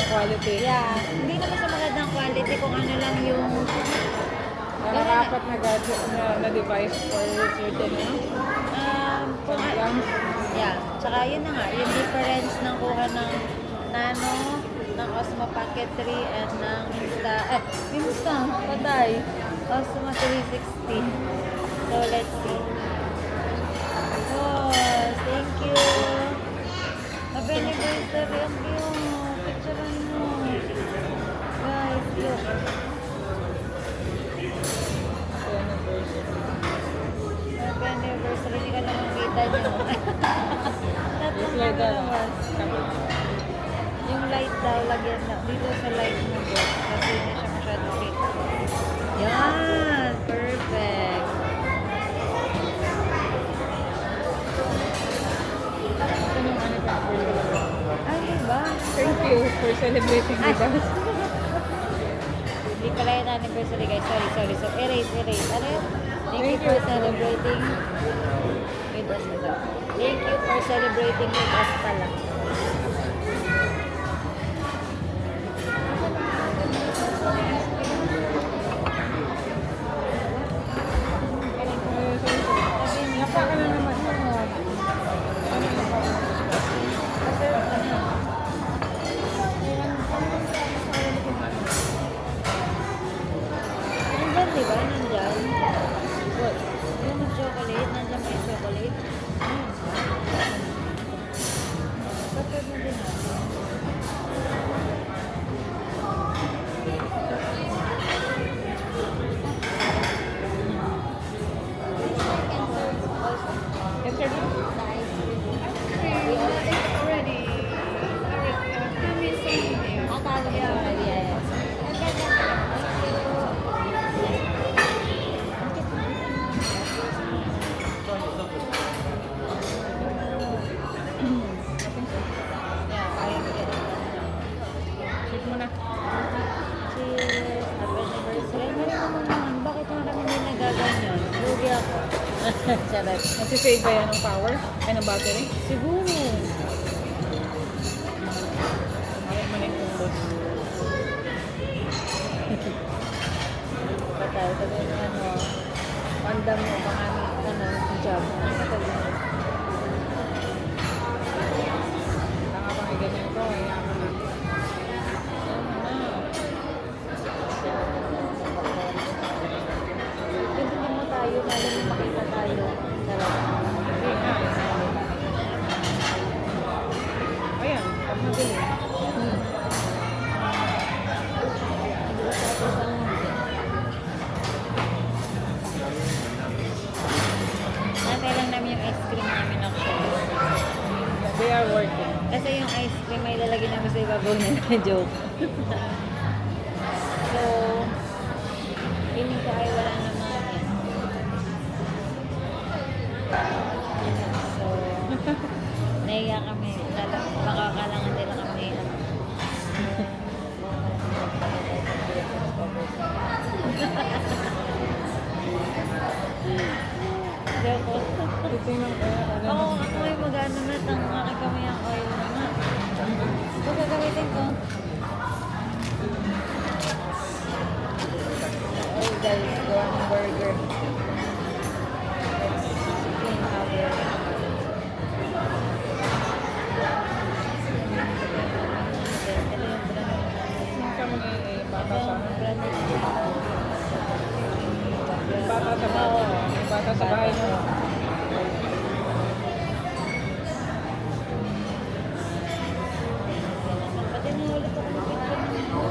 quality. Yeah, hindi naman sa magandang quality kung ano lang yung Nakakapat na gadget na device for certain, no? kung Lang. yeah, tsaka yun na nga, yung difference ng kuha ng Nano, ng Osmo Pocket 3 and ng Insta, patay. Osmo 360. So, let's see. Oh, thank you. Happy anniversary, ang cute. Picturean mo. Guys, look. Happy anniversary. Hindi ka naman kita nyo. Just like that. Yung light daw, lagyan na. Dito sa light mo, boss. Kasi hindi siya masyadong kita. Yan! Perfect. Ito yung anniversary. Ay, diba? Thank you for celebrating with us. Hindi pala yung anniversary, guys. Sorry. So, erase. Ano yun? Thank you for celebrating with us. Thank you for celebrating with us pala. Napa ka na naman. Nandyan, diba? Nandyan. What? Yung chocolate. Nandyan may chocolate. Kapag mo din natin. Yes, sir. Akala mo already, yes. Yeah, I am getting Check mo na. cheers. Happy anniversary. Ano naman? Bakit nga kami hindi nagaganyan? Lugi ako. Charot. Nasi-save ba yan ng power? Ay, ng battery? Siguro. Ayun mo na yung kumbos. Patay. Sabi mo ano, pandam mo, baka job. Ano ka sabi mo? Tanga pang i-ganyan ko. Ayan mo na. Pwede mo tayo, malam mo makita tayo. Sarap. Hindi nga. Ayan. Pag nabili. Nantay lang namin yung ice cream namin actually. They are working. Kasi yung ice cream ay lalagyan namin sa ibabaw na joke. So, feeling ko ay wala naman yan. So, naiya kami. Makakalangan nila kami. Joke. Ito yung Oo, ako ay mag-ano na ang aking kamay ang oil na nga. Ito gagamitin ko. Oh guys, one burger. Let's clean our ito yung brand. kami ni bata Ito sa yung brand nito. bata sa bahay. May bata sa bahay mo. Pati na ulit ako ng picture nito.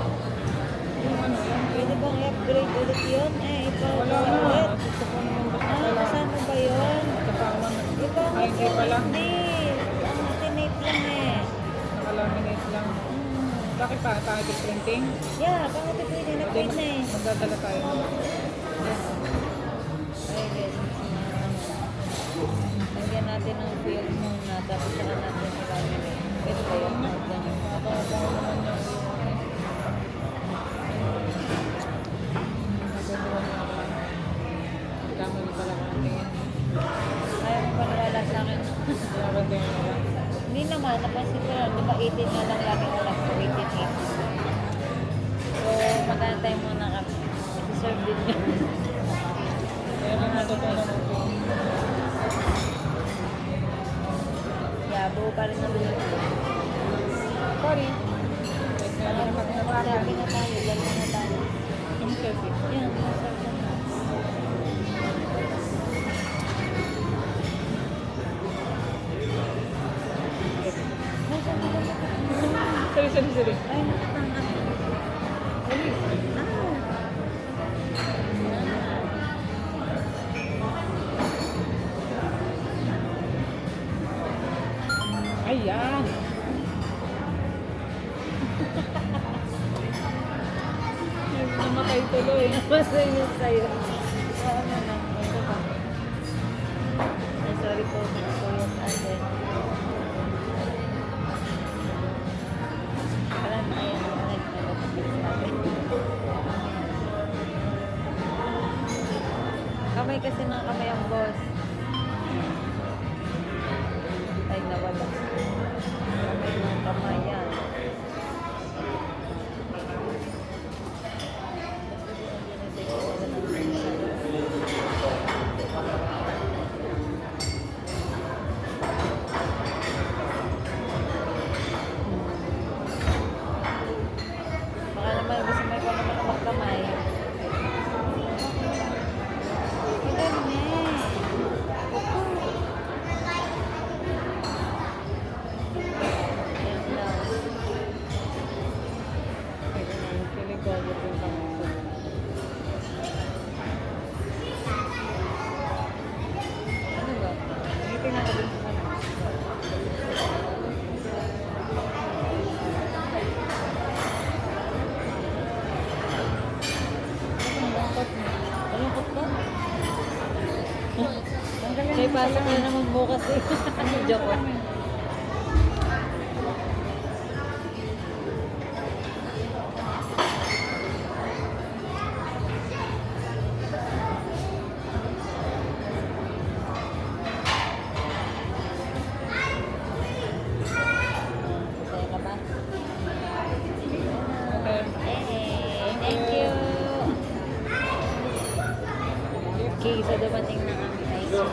Yung ano, yung Pwede bang i-upgrade ulit yun? wala na. Ulit. Gusto ko naman basta Ah, wala. kasama ba yun? Kasama na. Iba nga Ay, hindi po, pala. hindi. Ang tinate lang eh. Nakalaminate lang. Bakit pa? Tayo printing? Yeah, bakit pwede na Hindi, print na eh. magdadala tayo. Ay, guys. Lagyan natin ng film muna, tapos saka natin i-laminate. Pwede ba yun? Ganyan. Nakakabango naman yung dami pala kami. Ayaw mo paniwala sa akin. Kaya ba din nila? Hindi Hindi naman, napansin ko lang, di ba 18 nga lang lagi alam ko, 18. So, mag-antay muna kami. Serve din yun. Kaya lang natutunan ko. Yeah, buo pa rin ang buo. Sorry. Wait nga lang Sabi na tayo, dalawa na tayo. Yung selfie. Yan, masarap na. Sorry, sorry, sorry. Ay, nakatangka. Ayan. Namatay tuloy. Basta yun sa'yo. Oo naman. Ito ba? Ay, sorry po. Sorry ate. Parang ayan. Kamay kasi ng kamay ang boss. Ay, nawala. Kamay ng kamay yan. Baka naman gusto mo ikaw naman ang magkamay. Ito ne. Yan daw. Feeling ko agad yung kamay ko. Ano ba? Tingnan ko din sa kamay. Malungkot ka? Ang galing May mo pasok pala. na naman bukas eh. Ano, joke ko? Masaya ka ba? Okay. Thank you! Okay, so dumating na kami ice cream.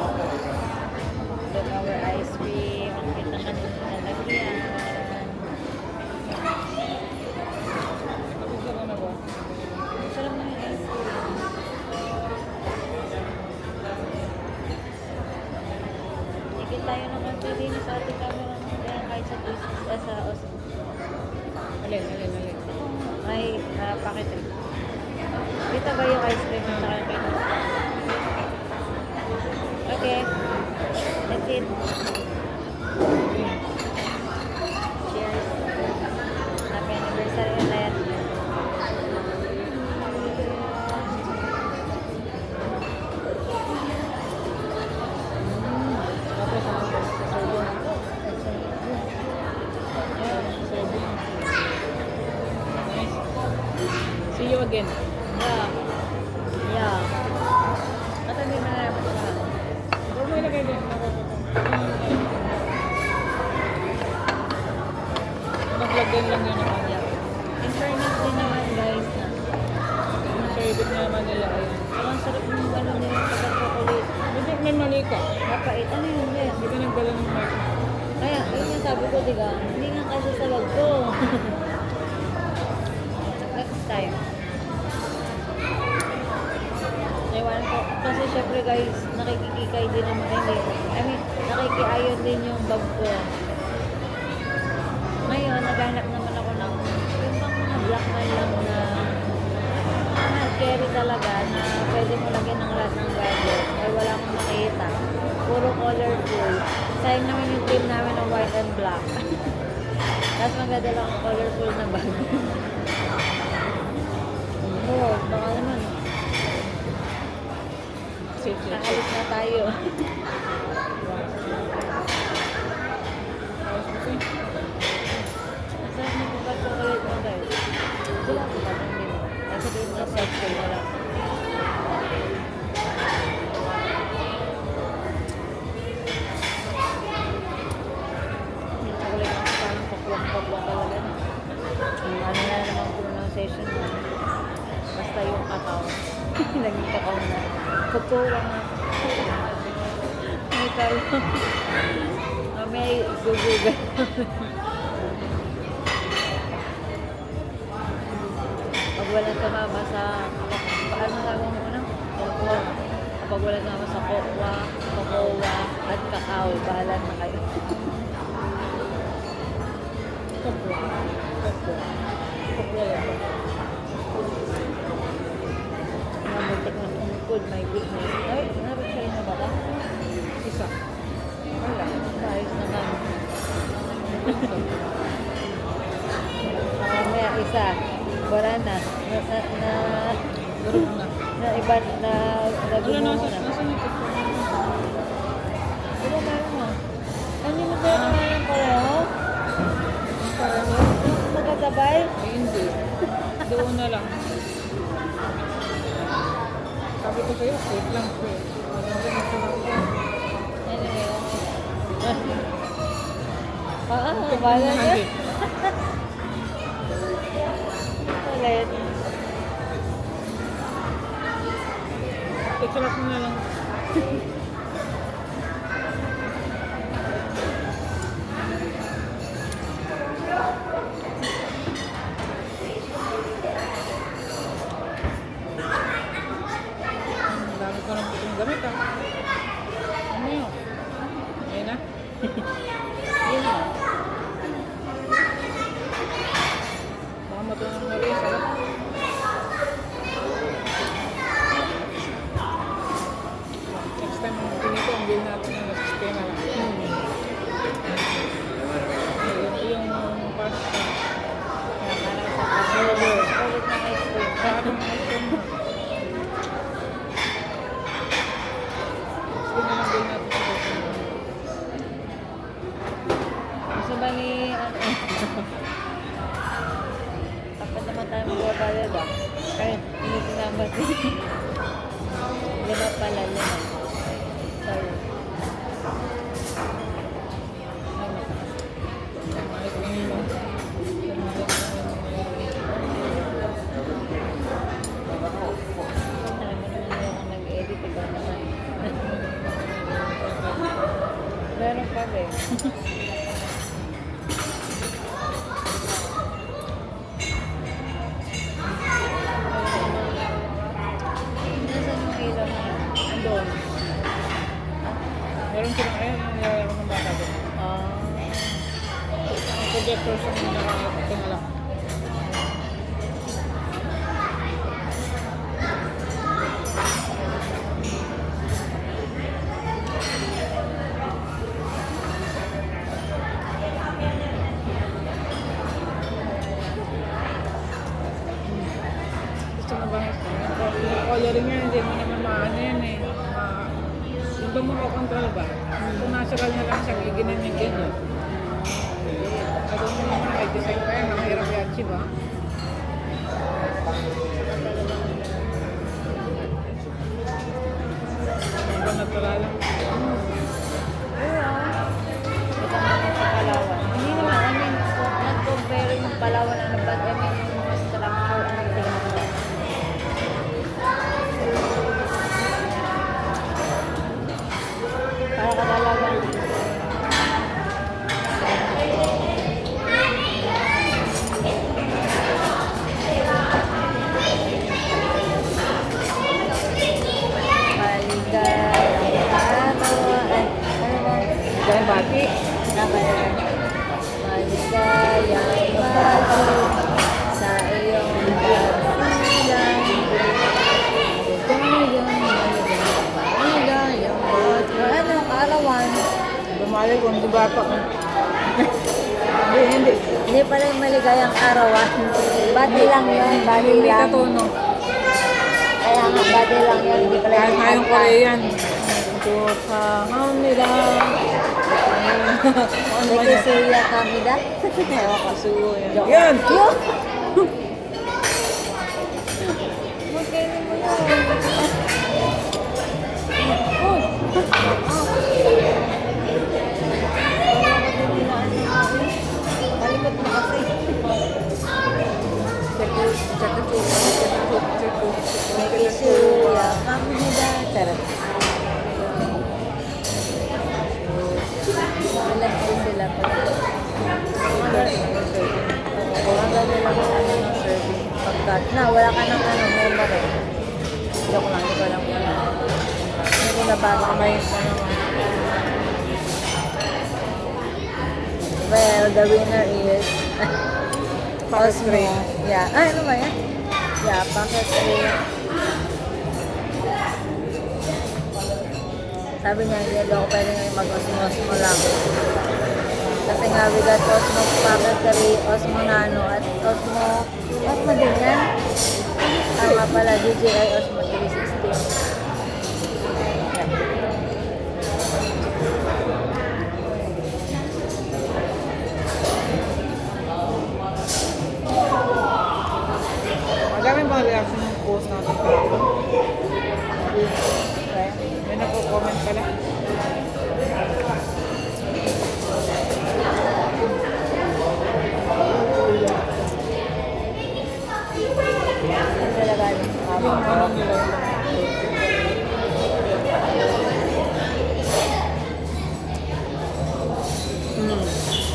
So, our ice cream. Ang kita kanina nalagyan. Gusto ko na ba? Sarap na yung ice cream. Tikit tayo ng konti din sa ating camera. Kaya kahit sa business, sa Osmo. Alin. May packet rin. Dito ba yung ice cream sa kanina? Okay. That's it. Cheers. Happy anniversary ulit. Tapos ano ba? Serving. Serving. Nice. See you again. Yeah. Yeah. At hindi mo na naman ito. Huwag mo ilagay din. Nag-vlog lang yun naman. In fairness din naman guys na Yung serving naman nila ay ang sarap ng ano nila sa chocolate. hindi may manika. Napait. Ano yun din? Hindi ka nagdala ng mic. Kaya, yun yung sabi ko, diga, hindi nga kasi sa log ko. Next time. Ewan ko. Kasi syempre guys, nakikikikay din naman hindi. I mean, nakikiayon din yung bag ko. Ngayon, naghanap naman ako ng yung bang mga black na lang na carry talaga na pwede mo lagyan ng lahat ng gadget. Ay wala akong makita. Puro colorful. Sayang naman yung team namin ng white and black. Tapos magdadala akong colorful na bag. Oo, baka naman. Safe. Kakalis na tayo. Masarap na po ba chocolate mo guys? Wala po ba? Hindi mo. Kasi doon sa self-care na lang. Kowa nga. May talo. May gugugan. Pag walang tumama sa... Paano sabi mo muna? Kokoa. Kapag walang tumama sa kokoa at kakao, bahala na kayo. Kapwa. Kapwa. Kapwa yan. Namuntik na tumukod, my goodness. Ay, nabit siya na ba ka? Isa. Wala. Ayos naman. Mamaya isa. Wala na. Durog na. Na iba na Wala, nagumo nasa na. yung picture. Diba meron mo? Ano mo kaya naman pareho? Pareho. Magkasabay? Ay, hindi. Doon na lang. Sabi ko sa'yo, wait lang. Anyway, okay. Bala na. Ulit. Picture mo na lang. Ang dami ko ng puting gamit ah. Ano yun? Ayun na. Yun na. Baka matunan ng mali. Sarap. Next time ang pinito, ang bilhin natin ng sistema lang. Yung pasta. Kaya parang sa ulit na ice cream. Paano ang item mo? Gusto na lang bilhin natin sa sistema. Gusto ba ni... Dapat naman tayo magbabayad ah. Kaya hindi sinambat ni... Lima pala, lima. Sorry. Alam mo naman yung nag-edit, ikaw naman. Meron pa ba eh. Nasaan yung ilaw na yun? Andun. Meron silang ayun, nilalaro ng bata doon. Ah. Ang projector sa mga nakatingala. Gusto mo ba yung coloring yan, hindi mo naman maano yan eh. Yung ba mo control ba? Kung natural na lang siya, giginan yung ganyan. At mo naman may design pa yan, mahirap yan, ba? Ang ba natural lang? Ito naman sa Palawan. Hindi naman, I mean, nag-compare yung Palawan ano ba, I mean, yung mga structure, ano tingnan mo. Para ka talaga. Maligayang araw. Ano ba? Dahil bati. Maligayang bago sa iyong pagsilang. Maligayang bago. Ano, kaarawan? Bumali ko, hindi bata ko. Hindi. Hindi pala yung maligayang arawan. Bati lang yun, bati Hindi lang. katuno. Kaya nga, bati lang yun, hindi pala Kahit yung nga yung kanta. Korean. Ito sa nila. Ano ba yan? Nagkisuya kami da. Ewan ko, suyo yan. Joke. Yan! Yun! Magkano mo yun? Oh! Kalikot mo kasi. Check it. Nagkisuya kami da. Charot. wala ka ng ano, memory. Joke lang, hindi ko alam kung ano. Hindi ko nabasa. May ano, Well, the winner is Pocket Osmo. tray. Yeah. Ay, ano ba yan? Yeah, Pocket 3. Sabi niya, hindi daw ako pwede ngayon mag-Osmo lang. Kasi nga, we got Osmo Pocket 3, Osmo Nano, at Osmo din yan. Tama pala, DJI Osmo 360. Yeah. madaming mga reaction ng post natin. Okay. May nagko-comment pala. Ang talaga yun. Yung ano nila.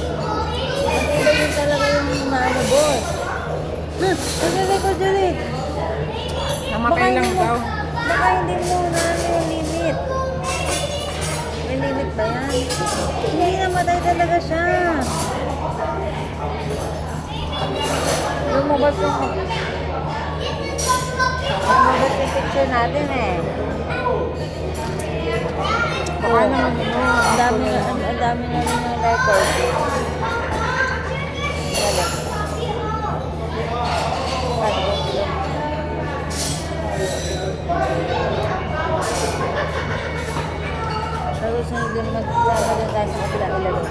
Iba yun talaga yung maano, boss. Nagre-record yun eh. Namatay lang hindi mo- daw. Baka hindi mo na ano yung limit. May limit ba yan? Hindi, namatay talaga siya. Lumabas yung picture natin eh. Baka naman ano. Ang dami na rin yung record. Galing. Tapos sunod din magsama din tayo sa kabila ilalo.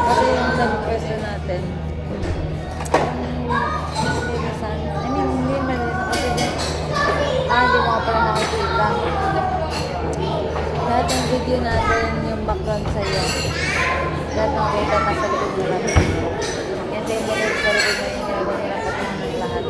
Kasi yung nag-pwesto natin, linisan. I mean, hindi malinisan kasi din. Hindi mo pala nakikita. Lahat ng video natin, yung background sa'yo, lahat ng kita nasa likod mo lang. Yan din mo rin sa likod mo yung ginagawa nila pati ng lahat.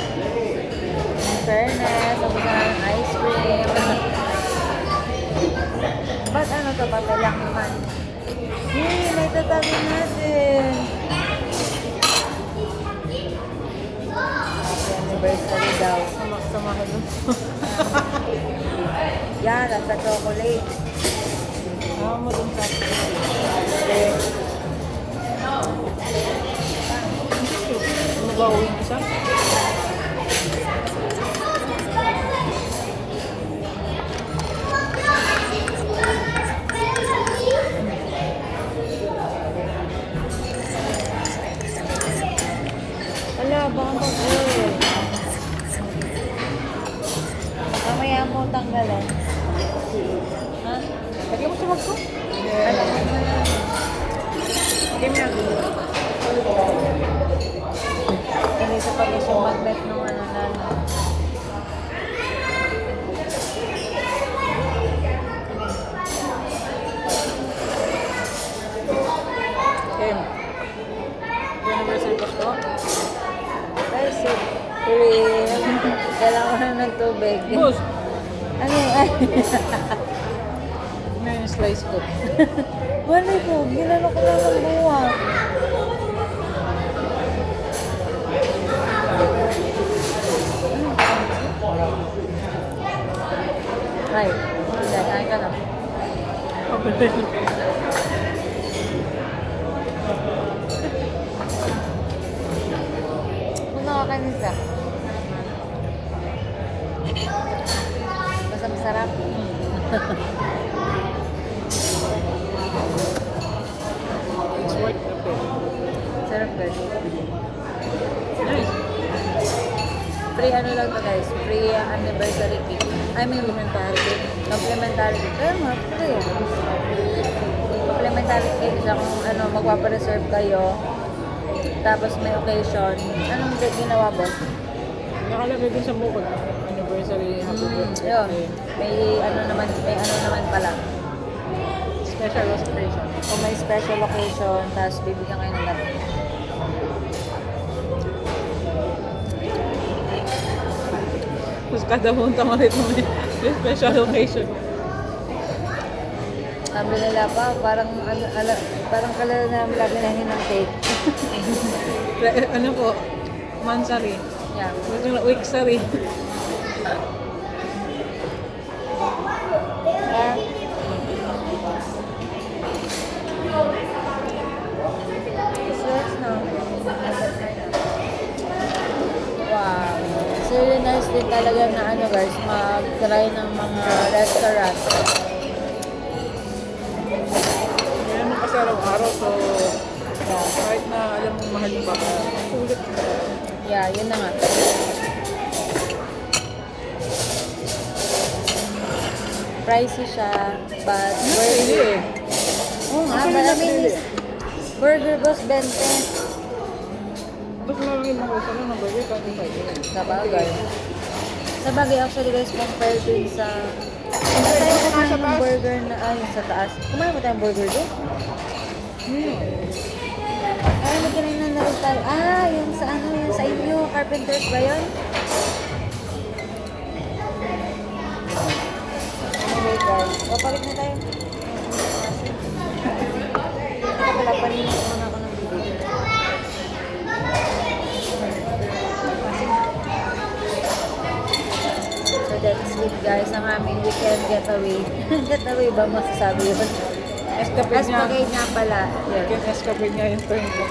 In fairness, ang gusto ng ice cream. Ba't ano to? Papel lang naman. Yay! May tatabi natin. Happy anniversary daw. Sama ka dun. Yan, nasa chocolate. Sama mo dun sa ano ba uwing isa? Wala, baka mag-oil. Mamaya mo tanggalin. Ha? Lagyan mo sa wag ko. Alam mo na yan. Game na. Hindi sa pag yung magnet nung ano na ano. Game. Anniversary pa to. Guys, cream. Kailangan ko na ng tubig. Boss, Ano yung ay? na yung slice ko. Wala po, ginano ko lang ng buwa. Ay, hindi, kain ka na. Kung nakakain isa. Basta masarap. It's worth the pay. Sarap guys. Nice. Free ano lang to guys, free anniversary cake. I mean, complimentary cake. Kaya nga, free. Complimentary cake siya kung ano, magpapareserve kayo. Tapos may occasion. Anong ginawa boss? Nakalagay din sa bukod. Anniversary, happy birthday. Yun. May ano naman pala. Special occasion. Kung may special occasion, tapos bibigyan kayo ng ganun. Tapos kada punta mo rito may special occasion. Sabi nila pa, parang, parang kalala na lagi nahin ng cake. Ano po, mansari. Yeah. Weeksari. Ah. This works now. Wow. So, really nice din talaga na ano guys, mag-try ng mga restaurant. Hindi naman kasi araw-araw, so kahit na alam mong mahal yung baka, sulit. Yeah, yun na nga. Pricey siya, but Hindi worth eh. Oo nga, Actually, but I not mean, really. burger boss 20. Mas maraming mga isa lang ng burger, kahit yung burger. Sabagay. Sabagay actually guys, compare din sa... Kung tayo kumain Sa ng taas. burger na, sa taas. Kumain mo tayong burger doon? Ay, magkinain na rin tayo. Ah, yung sa ano, yung sa inyo, Carpenters ba yun? Okay guys, papalit na tayo. Ito pala, palinis muna ako ng bibig. So that's it guys, ang aming weekend getaway. Getaway ba masasabi yun? Escapade niya. Escapade nga pala. Yes. Yung escapade niya yung turn ko.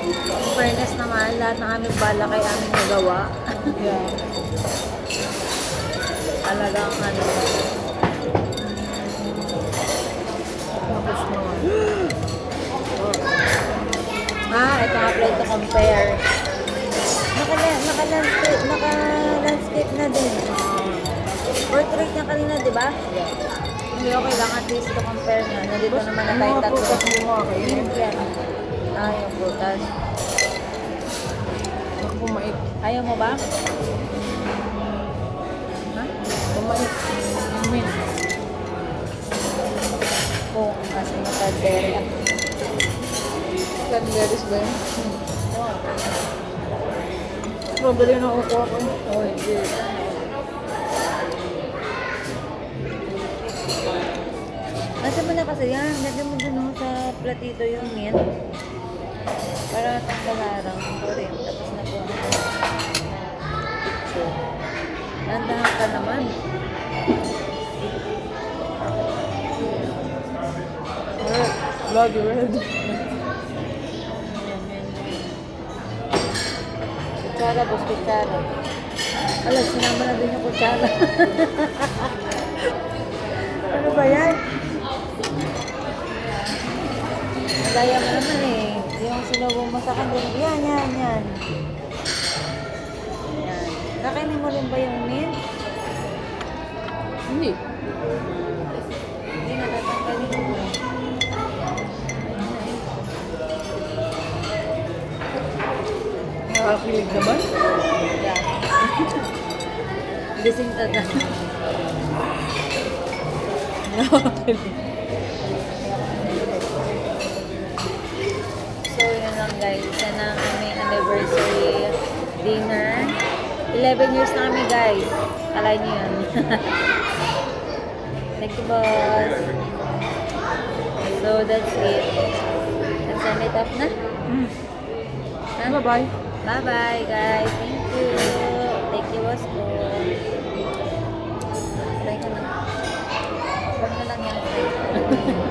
In fairness naman, lahat ng aming bala kay aming nagawa. Yeah. Talagang ano. Tapos naman. Ito nga pala to compare. Naka-landscape na din. Portrait niya kanina, di ba? Yeah. Hindi okay lang, at least to compare niya. Nandito naman na tayo Mga tatlo. prutas mo mga kainin. Yan. Yung prutas. Ako pumait. Ayaw mo ba? Ha? Pumait. Amin. Kung kasi matadere. Cranberries ba yun? Strawberry na kukuha ko. Oh, hindi. Nasa mo na kasi yan. Lagyan mo dun sa platito yung mint. Para tanggalarang. Sorry. Tapos na po. Nandahan ka naman. Bloody red. Kutsara, boss, kutsara. Ala, sinama na din yung kutsara. Ano ba yan? Madaya mo naman eh. Yung sinubong mo sa kanila. Yan. Yan. Kakainin mo rin ba yung mint? Hindi. Hindi, natatanggalin mo. Nakakilig naman. Yeah. Gising taga. Nakakilig. So, yun lang guys. Isa na ang aming anniversary dinner. 11 years na kami guys. Kala niyo yun. Thank you, boss. So, that's it. Let's send it off na. Ha? Bye-bye. Bye-bye, guys. Thank you. Thank you, boss ko. Try ko na. Huwag na lang yan.